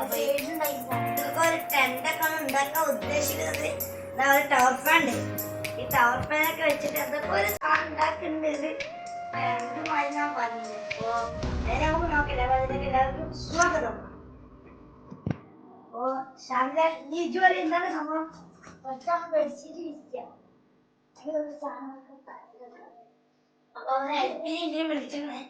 അപ്പൊ ഇതൊക്കെ ഒരു ടെന്റൊക്കെ ഉണ്ടാക്കാൻ ഉദ്ദേശിക്കുന്നത് ഒരു ടവർ ഫാൻ ഉണ്ട്. ഈ ടവർ ഫാനൊക്കെ വെച്ചിട്ട് എന്തൊക്കെ ഒരു സാധനം ഉണ്ടാക്കുന്നുണ്ട്. ഞാൻ പറഞ്ഞില്ലേ. അപ്പൊ അതിനെ നമുക്ക് നോക്കില്ല. അപ്പൊ അതിലേക്ക് എല്ലാവർക്കും സ്വാഗതം. അപ്പൊ ശാന്ത നീ ഇതുവരെ എന്താണ് സംഭവം? ബെഡ്ഷീറ്റ് വിരിക്കുക. അപ്പൊ അവനെ ഹെൽപ്പിനെ വിളിച്ചിരുന്നേ.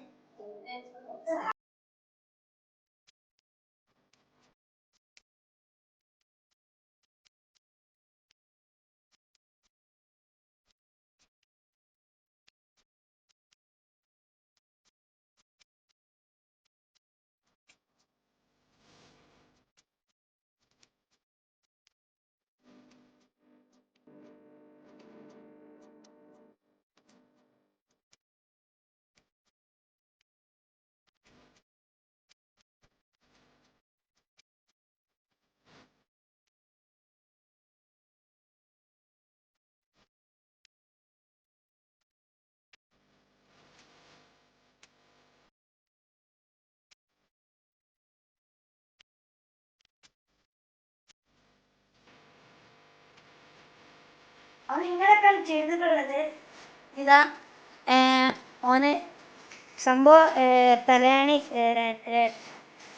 അവൻ ഇങ്ങനെയൊക്കെയാണ് ചെയ്തിട്ടുള്ളത്. ഇതാ ഓന് സംഭവം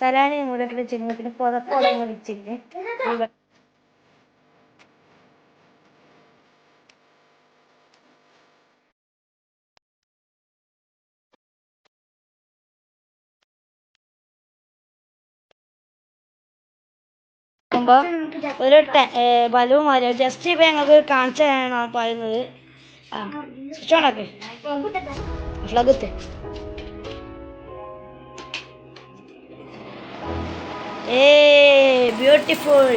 തലാണി മൂലത്തിൽ ചെന്ന് പിന്നെ പുതപ്പോടെ വിളിച്ചില്ലേ. ഒരു ബലവും മാറി ജസ്റ്റ് ഇപ്പൊ ഞങ്ങൾക്ക് കാണിച്ചു തരാനാണ് പറയുന്നത്. സ്വിച്ച് ഓൺ ആക്ക്, ഫ്ലഗ് എത്ത്. ബ്യൂട്ടിഫുൾ.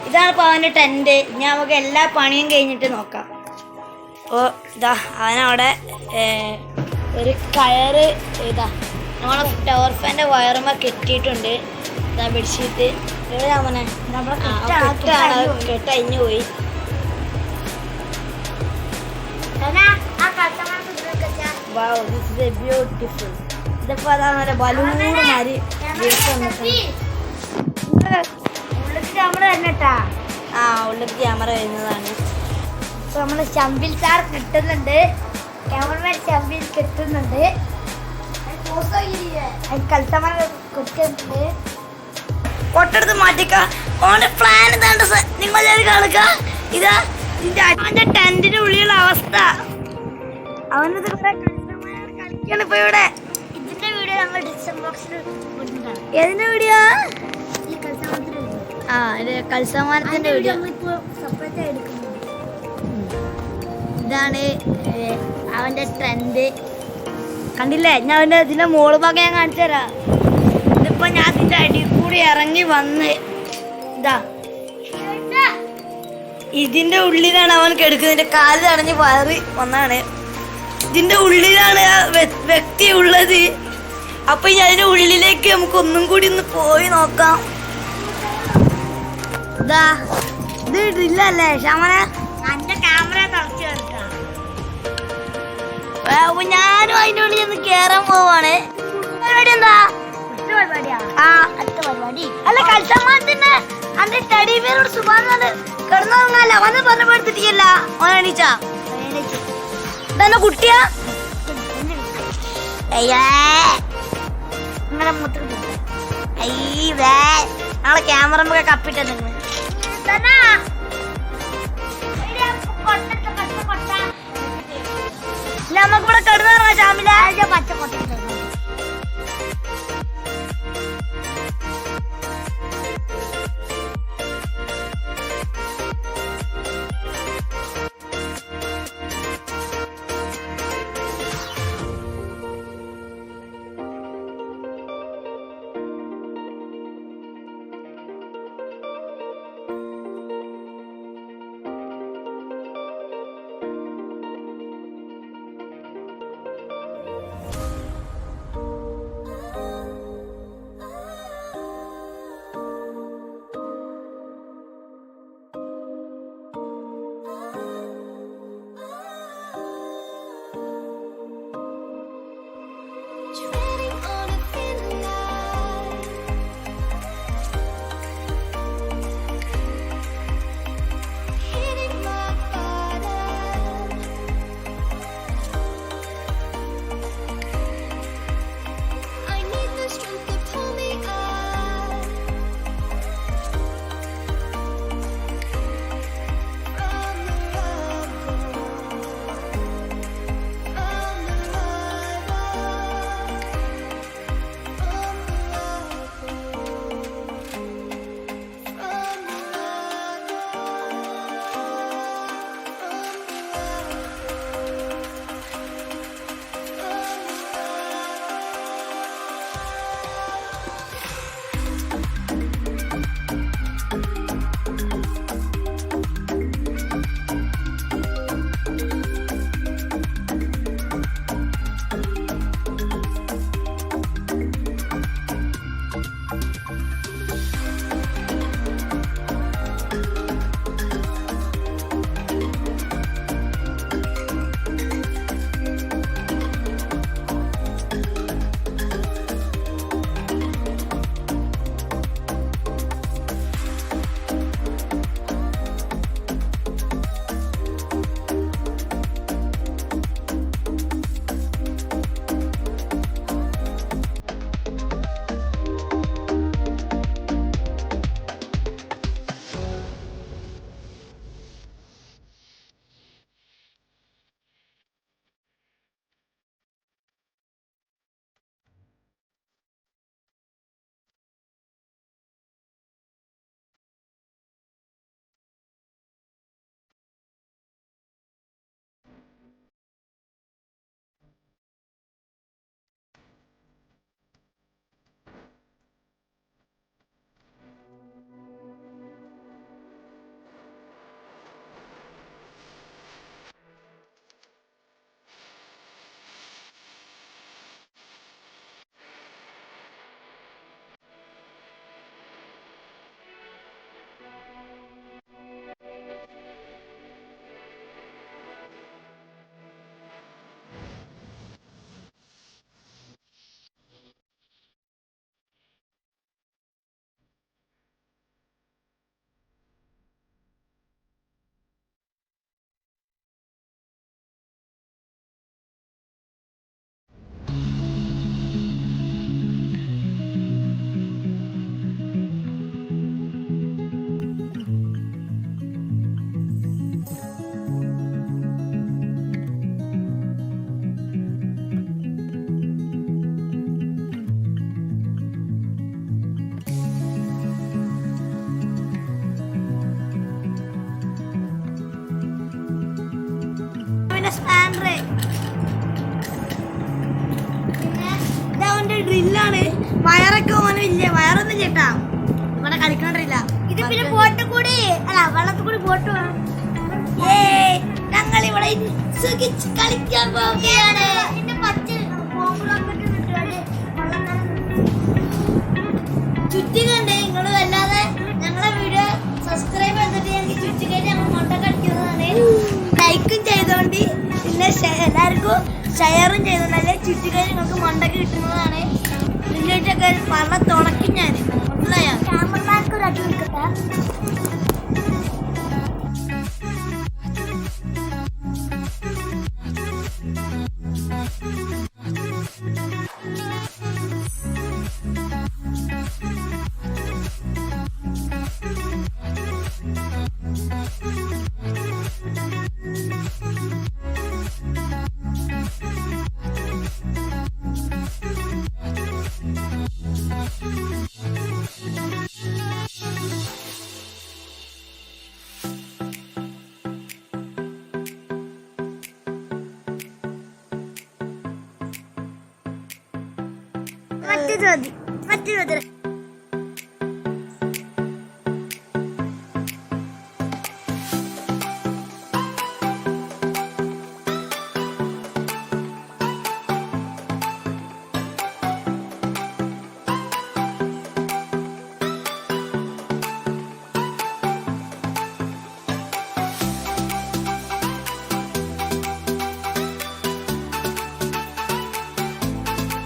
ഇതാണ് ഇപ്പൊ അവന്റെ ടെന്റ്. ഇനി നമുക്ക് എല്ലാ പണിയും കഴിഞ്ഞിട്ട് നോക്കാം. അപ്പോൾ ഇതാ അവനവിടെ ഒരു കയറ് ഇതാ നമ്മളെ ടവർ ഫാൻ്റെ വയറുമ്മ കെട്ടിയിട്ടുണ്ട്. ഇതാ ബെഡ്ഷീറ്റ് മോനെ കെട്ടഴിഞ്ഞു പോയി. ബ്യൂട്ടിഫുൾ. ഇതിപ്പോ അതാ നല്ല ബലൂണുമാര് ക്യാമറ തന്നെട്ടാ. ഉള്ളിൽ ക്യാമറ വരുന്നതാണ്. ഇപ്പൊ നമ്മള് ചമ്പിൽ സാർ കിട്ടുന്നുണ്ട്. ക്യാമറമാൻ ചമ്പിൽ കിട്ടുന്നുണ്ട്. കൽത്തമര കൊറ്റുന്നുണ്ട്. പൊട്ടെടുത്ത് മാറ്റിക്ക. ഓന്റെ പ്ലാൻ ഇതാണ്ട് നിങ്ങൾ കാണുക. ഇതാ അവന്റെ ടെന്റിന്റെ ഉള്ളിലുള്ള അവസ്ഥ. അവനത് കളിക്കാണ് ഇപ്പൊ ഇവിടെ. ഇതിന്റെ വീഡിയോ ഞങ്ങൾ ഡിസ്ക്രിപ്ഷൻ ബോക്സിൽ കൊടുത്തിട്ടാണ്. ഏതിന്റെ വീഡിയോ? കൽസമാനത്തിന്റെ വീഡിയോ സെപ്പറേറ്റ് എടുക്കുന്നത്. ഇതാണ് അവന്റെ ട്രെൻഡ്. കണ്ടില്ലേ? ഞാൻ അവന്റെ ഇതിന്റെ മോള് ഭാഗം ഞാൻ കാണിച്ചു തരാം. ഇതിപ്പോ ഞാൻ ഇതിന്റെ അടിയിൽ കൂടി ഇറങ്ങി വന്ന് ഇതാ ഇതിന്റെ ഉള്ളിലാണ് അവൻ കിടക്കുന്നതിന്റെ കാല് തടഞ്ഞ് വയറി വന്നാണ്. ഇതിന്റെ ഉള്ളിലാണ് ആ വ്യക്തി ഉള്ളത്. അപ്പൊ ഇനി അതിന്റെ ഉള്ളിലേക്ക് നമുക്ക് ഒന്നും കൂടി ഒന്ന് പോയി നോക്കാം. ഇതാ ഇത് ഇടില്ലല്ലേ ശമന? എന്റെ ക്യാമറ തളച്ചു കിടക്കാം. ഞാനും അതിന്റെ ഉള്ളിൽ ഒന്ന് കേറാൻ പോവാണ്. പരിപാടി എന്താ? അല്ല കൽസമാനത്തിന്റെ അന്റെ ടെഡിബിയറോട് സുബാനോട് കിടന്നല്ല അവനെ പറഞ്ഞപ്പെടുത്തിട്ടില്ല. ഓൻ എണീച്ചാ ഇതന്നെ കുട്ടിയാ? ഇങ്ങനെ നാളെ ക്യാമറ കപ്പിട്ടെന്ന് നമുക്കിവിടെ കിടന്നു ചാമില പച്ച കൊട്ടിട്ട് സ്പാൻഡർ. പിന്നെ ഇതവന്റെ ഡ്രില്ലാണ്. വയറൊക്കെ ഓന് ഇല്ല, വയറൊന്നും ചേട്ടാ ഇവിടെ കളിക്കണ്ടില്ല. ഇത് പിന്നെ ബോട്ട് കൂടി അല്ല വെള്ളത്തിൽ കൂടി ബോട്ട് വേണം. ഞങ്ങൾ ഇവിടെ സുഖിച്ച് കളിക്കാൻ പോവുകയാണ്. ചുറ്റികണ്ടേ നിങ്ങൾ വല്ലാതെ ഞങ്ങളെ വീഡിയോ സബ്സ്ക്രൈബ് ചെയ്തിട്ട് ഞങ്ങൾക്ക് ചുറ്റിക്കഴിഞ്ഞ് ഞങ്ങൾ മണ്ട കളിക്കുന്നതാണ്. ലൈക്കും ചെയ്തോണ്ട് പിന്നെ എല്ലാവർക്കും ഷെയറും ചെയ്തോണ്ടല്ലേ ചുറ്റിക്കഴിഞ്ഞ് നിങ്ങൾക്ക് മണ്ടക്ക് കിട്ടുന്നതാണ്. ഇതിലേറ്റൊക്കെ പറഞ്ഞ തുണക്കി ഞാൻ ക്യാമറമാർക്ക് ഒരു അടി കൊടുക്കട്ടെ. മറ്റു ചോദ്യം